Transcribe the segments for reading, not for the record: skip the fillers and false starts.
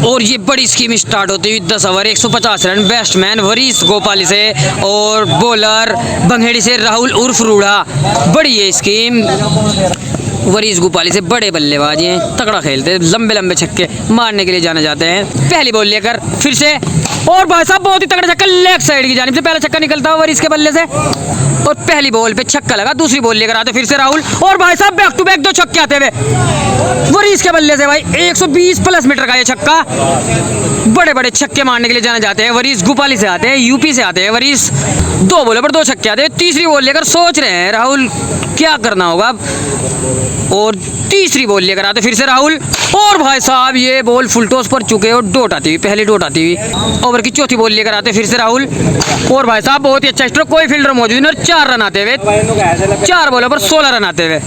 और ये बड़ी स्कीम स्टार्ट होती हुई 10 ओवर 150 रन। बैट्समैन वरीस गोपाली से और बॉलर बंगेड़ी से राहुल उर्फ रूढ़ा। बड़ी ये स्कीम, वरीस गोपाली से बड़े बल्लेबाज हैं, तगड़ा खेलते हैं, लंबे लंबे छक्के मारने के लिए जाने जाते हैं। पहली बॉल लेकर फिर से, और भाई साहब बहुत ही तगड़ा छक्का लेग साइड की जानिब से, पहला छक्का निकलता हुआ वरीस के बल्ले से और पहली बॉल पे छक्का लगा। दूसरी बॉल लेकर आते फिर से राहुल, और भाई साहब बैक टू बैक 2 छक्के आते हुए वरीस के बल्ले से। भाई 120 प्लस मीटर का ये छक्का, बड़े बड़े छक्के मारने के लिए जाने जाते हैं। वरीस गोपाली से आते हैं, यूपी से आते हैं वरीस। 2 बॉलों पर 2 छक्के आते हैं। तीसरी बॉल लेकर सोच रहे हैं राहुल क्या करना होगा, और तीसरी बॉल लेकर आते फिर से राहुल, और भाई साहब ये बॉल फुल टॉस पर चुके और डॉट आती हुई, पहली डॉट आती हुई। ओवर की चौथी बॉल लेकर आते फिर से राहुल, और भाई साहब बहुत ही अच्छा स्ट्रोक, कोई फील्डर मौजूद नहीं और 4 रन आते हुए, 4 बॉलों पर 16 रन आते हुए।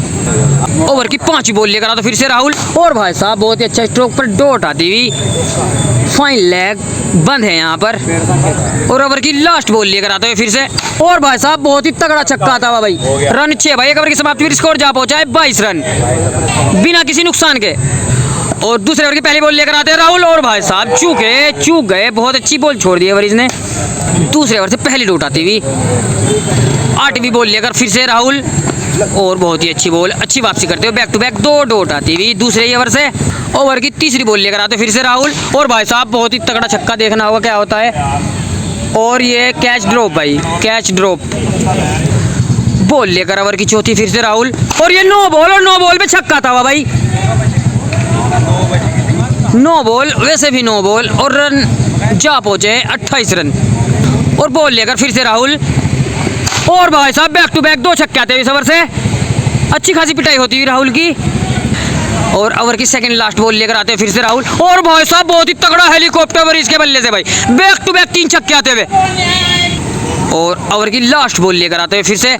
ओवर की 5वीं बॉल लेकर आते फिर से राहुल, और भाई साहब बहुत ही अच्छा स्ट्रोक पर डॉट आती हुई, फाइन लेग बंद है यहाँ पर। और ओवर की लास्ट बॉल लेकर आते हुए फिर से, और भाई साहब बहुत ही तगड़ा छक्का आता हुआ भाई। रन 6 भाई, एक ओवर की समाप्ति फिर स्कोर जा पहुंचा है 22 रन बिना किसी नुकसान के। और दूसरे ओवर की पहली बॉल लेकर आते हैं राहुल, और भाई साहब चूक गए, बहुत अच्छी बॉल छोड़ दी है वरीस ने। दूसरे ओवर से पहली डॉट आती हुई। 8वीं बॉल लेकर फिर से राहुल, और बहुत ही अच्छी बॉल, अच्छी वापसी करते हुए बैक टू बैक 2 डॉट आती हुई दूसरे ओवर से। ओवर की तीसरी बॉल लेकर आते फिर से राहुल, और भाई साहब बहुत ही तगड़ा छक्का, देखना होगा क्या होता है। और ये कैच ड्रॉप भाई, कैच ड्रॉप बॉल लेकर ओवर की चौथी फिर से राहुल, और ये 9 बॉल और 9 बॉल पे छक्का था भाई। 9 बॉल, वैसे भी 9 बॉल और रन जा पहुंचे 28 रन। और बॉल लेकर फिर से राहुल, और भाई साहब बैक टू बैक 2 छक्के आते हैं इस ओवर से, अच्छी खासी पिटाई होती हुई राहुल की। और ओवर की सेकंड लास्ट बॉल लेकर आते हैं फिर से राहुल, और भाई साहब बहुत ही तगड़ा हेलीकॉप्टर वरीस के बल्ले से भाई, बैक टू बैक 3 छक्के आते हुए। और ओवर की लास्ट बॉल लेकर आते हैं फिर से,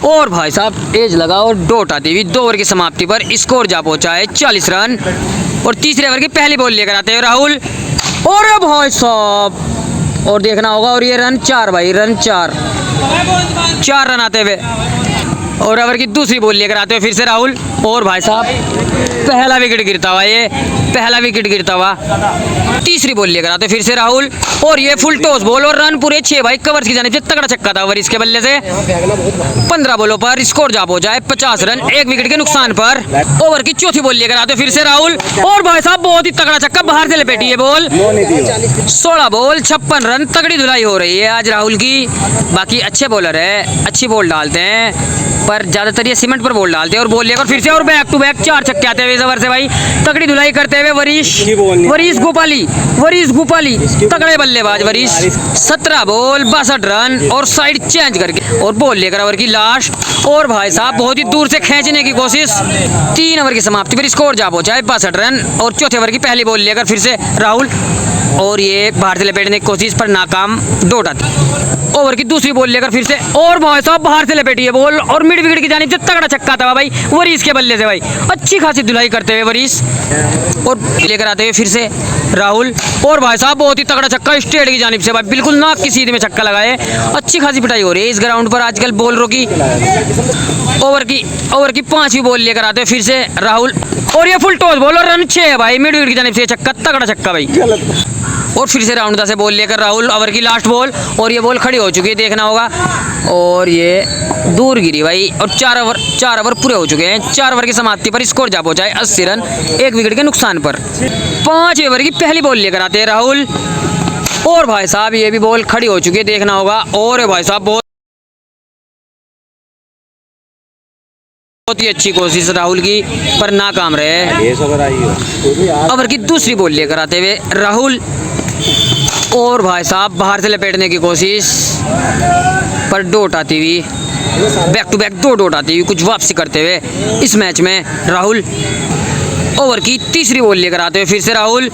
और भाई साहब एज लगा और डॉट आती हुई 2 ओवर की समाप्ति पर स्कोर जा पहुंचा है 40 रन। और तीसरे ओवर की पहली बॉल लेकर आते हैं राहुल, और भाई साहब और देखना होगा, और ये रन 4 भाई, रन 4 रन आते हुए। और ओवर की दूसरी बॉल लेकर आते हुए फिर से राहुल, और भाई साहब पहला विकेट गिरता हुआ, ये पहला विकेट गिरता हुआ। तीसरी बॉल लेकर आते फिर से राहुल, और ये फुल टॉस बॉल और रन पूरे 6 भाई, कवर्स की जानिब से तगड़ा छक्का था वरीस के बल्ले से। 15 बॉलों पर स्कोर जा पहुंचा है 50 रन, 1 विकेट के नुकसान पर। ओवर की चौथी बॉल लेकर आते फिर से राहुल, और भाई साहब बहुत ही तगड़ा छक्का, बाहर से लपेटी है बॉल। 16 बॉल 56 रन, तगड़ी धुलाई हो रही है आज राहुल की। बाकी अच्छे बॉलर है, अच्छी बॉल डालते हैं, पर ज्यादातर ये सीमेंट पर बॉल डालते हैं। और बॉल लेकर फिर से, और बैक टू बैक 4 छक्के आते हुए इस ओवर से भाई, तगड़ी धुलाई करते हुए वरीस गोपाली तगड़े बल्लेबाज वरीस। 17 बॉल 62 रन और साइड चेंज करके, और बॉल लेकर ओवर की लास्ट, और भाई साहब बहुत ही दूर से खींचने की कोशिश। 3 ओवर की समाप्ति पर स्कोर जा पहुंचा है 62 रन। और चौथे ओवर की पहली बॉल लेकर फिर से राहुल, और ये बाहर से लपेटने की कोशिश पर नाकाम, डॉट आती। ओवर की दूसरी बॉल लेकर फिर से, और भाई साहब बाहर से लपेटी है बॉल, और मिड विकेट की जानिब से तगड़ा छक्का था भाई वरीस के बल्ले से भाई, अच्छी खासी धुलाई करते हुए वरीस। और लेकर आते हुए फिर से राहुल, और भाई साहब बहुत ही तगड़ा छक्का स्ट्रेट की जानिब से भाई, बिल्कुल नाक की सीधे में छक्का लगाए। अच्छी खासी पिटाई हो रही है इस ग्राउंड पर आजकल बॉलरों की। ओवर की 5वीं बॉल लेकर आते फिर से राहुल, और ये फुल टॉस बॉल और रन 6 है भाई, मिड विकेट की जानिब से छक्का, तगड़ा छक्का भाई। और फिर से राउंड से बॉल लेकर राहुल, ओवर की लास्ट बॉल, और ये बॉल खड़ी हो चुकी है, देखना होगा, और ये दूर गिरी भाई। और 4 ओवर पूरे हो चुके हैं। 4 ओवर की समाप्ति पर स्कोर जा पहुंचा है 80 रन, 1 विकेट के नुकसान पर। 5 ओवर की पहली बॉल लेकर आते हैं राहुल, और भाई साहब ये भी बॉल खड़ी हो चुकी है, देखना होगा, और भाई साहब बहुत ही अच्छी कोशिश राहुल की, पर नाकाम रहे। ओवर की दूसरी बॉल लेकर आते हुए राहुल, और भाई साहब बाहर से लपेटने की कोशिश पर डॉट आती हुई, बैक टू बैक 2 डॉट आती हुई, कुछ वापसी करते हुए इस मैच में राहुल। ओवर की तीसरी बॉल लेकर आते हुए फिर से राहुल,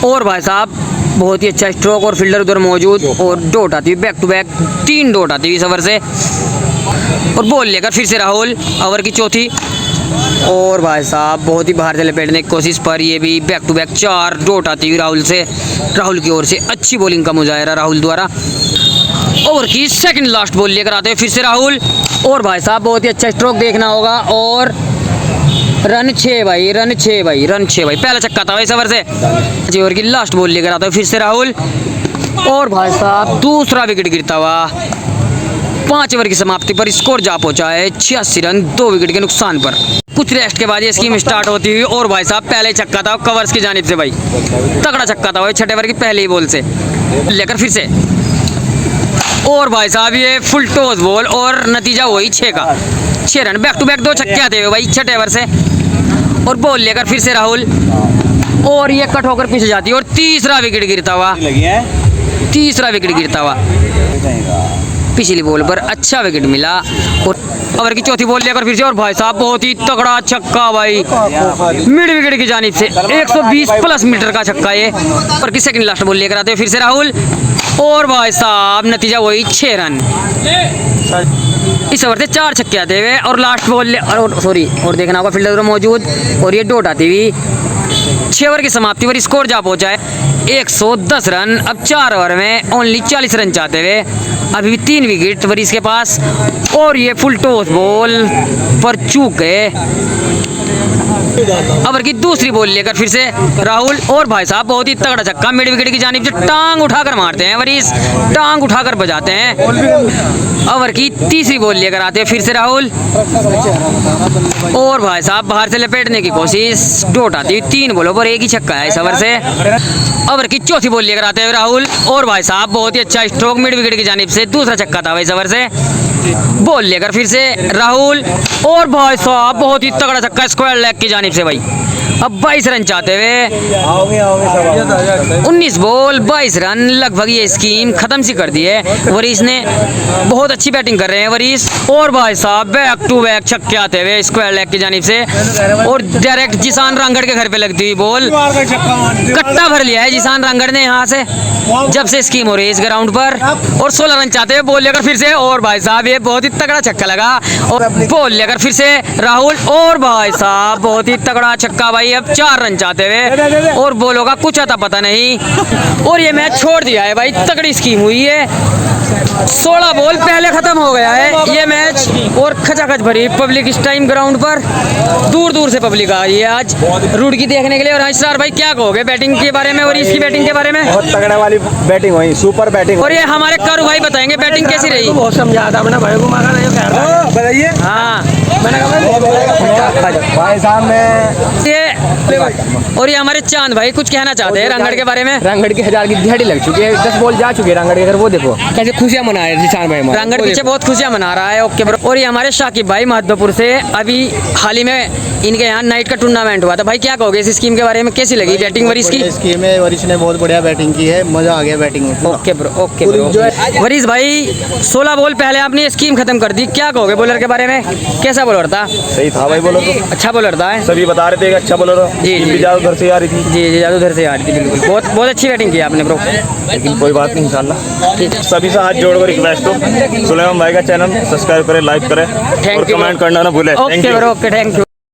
और भाई साहब बहुत ही अच्छा स्ट्रोक और फील्डर उधर मौजूद, और डॉट आती हुई, बैक टू बैक 3 डॉट आती हुई इस ओवर से। और बॉल लेकर फिर से राहुल, ओवर की चौथी, और भाई साहब बहुत ही बाहर से लपेटने की कोशिश पर ये भी बैक टू बैक 4 डॉट आती हुई राहुल की ओर से। अच्छी बॉलिंग का मुजाहरा राहुल द्वारा। ओवर की सेकंड लास्ट बॉल लेकर आते हैं फिर से राहुल, और भाई साहब बहुत ही अच्छा स्ट्रोक, देखना होगा, और रन 6 भाई, रन 6 भाई, रन 6 भाई। पहला छक्का था भाई इस ओवर से। जी ओवर की लास्ट बॉल लेकर आता है फिर से राहुल, और भाई साहब दूसरा विकेट गिरता हुआ। 5 ओवर की समाप्ति पर स्कोर जा पहुंचा है 86 रन 2 विकेट के नुकसान पर। कुछ रेस्ट के बाद ये स्कीम स्टार्ट होती हुई, और भाई साहब पहले छक्का था कवर्स की जानिब से भाई, तगड़ा छक्का था भाई 6 ओवर की पहली ही बॉल से लेकर फिर से, और भाई साहब ये फुल टॉस बॉल, और नतीजा वही 6 का, 6 रन। बैक टू बैक 2 छक्के आते हुए भाई 6 ओवर से, और बॉल लेकर फिर से राहुल, और ये कट होकर पीछे जाती है, और तीसरा विकेट गिरता हुआ, तीसरा विकेट गिरता हुआ। पिछली बॉल पर अच्छा विकेट मिला, और ओवर की चौथी बॉल लेकर फिर से, और भाई साहब बहुत ही तगड़ा छक्का भाई मिड विकेट की जानिब से, 120 प्लस मीटर का छक्का ये। और की सेकंड लास्ट बॉल लेकर आते हैं फिर से राहुल, और भाई साहब नतीजा वही 6 रन। इस ओवर से 4 छक्के आते हुए, और लास्ट बॉल और देखना होगा फील्डर मौजूद, और ये डॉट आती हुई 6 ओवर की समाप्ति पर स्कोर जा पहुंचा है 110 रन। अब 4 ओवर में ओनली 40 रन चाहते हुए, अभी भी 3 विकेट वरीस के पास, और ये फुल टॉस बॉल पर चूक गए। ओवर की दूसरी बॉल लेकर फिर से राहुल, और भाई साहब बहुत ही तगड़ा छक्का मिड विकेट की जानिब से, टांग उठाकर मारते हैं वरीस, टांग उठाकर बजाते हैं। ओवर की तीसरी बॉल लेकर आते हैं फिर से राहुल, और भाई साहब बाहर से लपेटने की कोशिश, डॉट आती हुई 3 बॉलों पर 1 ही छक्का है इस ओवर से। ओवर की चौथी बॉल लेकर आते हुए राहुल, और भाई साहब बहुत ही अच्छा स्ट्रोक मिड विकेट की जानिब से, दूसरा छक्का था इस ओवर से। बॉल लेकर फिर से राहुल, और भाई साहब बहुत ही तगड़ा छक्का स्क्वायर लेग की जानिब से भाई। अब 22 रन चाहते हुए 19 बॉल 22 रन, लगभग ये स्कीम खत्म सी कर दी है। वरीस ने बहुत अच्छी बैटिंग कर रहे हैं वरीस, और भाई साहब बैक टू बैक छक्के आते हुए स्क्वायर लेग की जानिब से, और डायरेक्ट जिसान रांगड़ के घर पे लगती हुई बॉल, कट्टा भर लिया है जिसान रांगड़ ने यहाँ से जब से स्कीम हो रही है इस ग्राउंड पर। और 16 रन चाहते हुए बॉल लेकर फिर से, और भाई साहब ये बहुत ही तगड़ा छक्का लगा, और बॉल लेकर फिर से राहुल, और भाई साहब बहुत ही तगड़ा छक्का भाई। अब 4 रन चाहते हुए, और बॉलों का कुछ आता पता नहीं, और ये मैच छोड़ दिया है भाई, तगड़ी स्कीम हुई है। 16 बॉल पहले खत्म हो गया है ये मैच, और खचाखच भरी पब्लिक इस टाइम ग्राउंड पर, दूर दूर से पब्लिक आ रही है आज रुड़की देखने के लिए। और हंसरार भाई क्या कहोगे बैटिंग के बारे में और इसकी बैटिंग के बारे में? बहुत तगड़ा वाली बैटिंग हुई, सुपर बैटिंग। और ये हमारे करू भाई बताएंगे बैटिंग कैसी रही। बहुत समझा था अपना भाई को, बताइए। हाँ भाई साहब ने ये, और ये हमारे चांद भाई कुछ कहना चाहते हैं रंगड़ के बारे में। रंगड़ की 1000 की दिहाड़ी लग चुकी है, 10 बॉल जा चुके हैं रंगड़ के घर, वो देखो कैसे खुशियां मना रहे जिसान भाई हमारे। रंगड़ पीछे बहुत खुशियां मना रहा है। Okay bro. और ये हमारे शाकिब भाई माधोपुर से, अभी हाल ही में इनके यहाँ नाइट का टूर्नामेंट हुआ था। भाई क्या कहोगे इस स्कीम के बारे में, कैसी लगी बैटिंग वरीस की? स्कीम है, वरीस ने बहुत बढ़िया बैटिंग की है, मजा आ गया बैटिंग में। Okay bro, okay bro. वरीस भाई 16 बॉल पहले आपने स्कीम खत्म कर दी, क्या कहोगे बॉलर के बारे में? कैसा बॉलर था? सही था भाई बॉलर तो, अच्छा बॉलर था। सभी बता रहे थे कि अच्छा बॉलर हो। जी, जी। ज्यादा उधर से आ रही थी। जी जी ज़्यादा उधर से आ रही थी, बिल्कुल बहुत बहुत अच्छी बैटिंग की आपने ब्रो। लेकिन कोई बात नहीं, इंशाल्लाह ठीक है। सभी से हाथ जोड़कर रिक्वेस्ट हो, सुलेमान भाई का चैनल सब्सक्राइब करें, लाइक करें, और you, कमेंट करना ना भूलें। Okay bro, okay, thank you.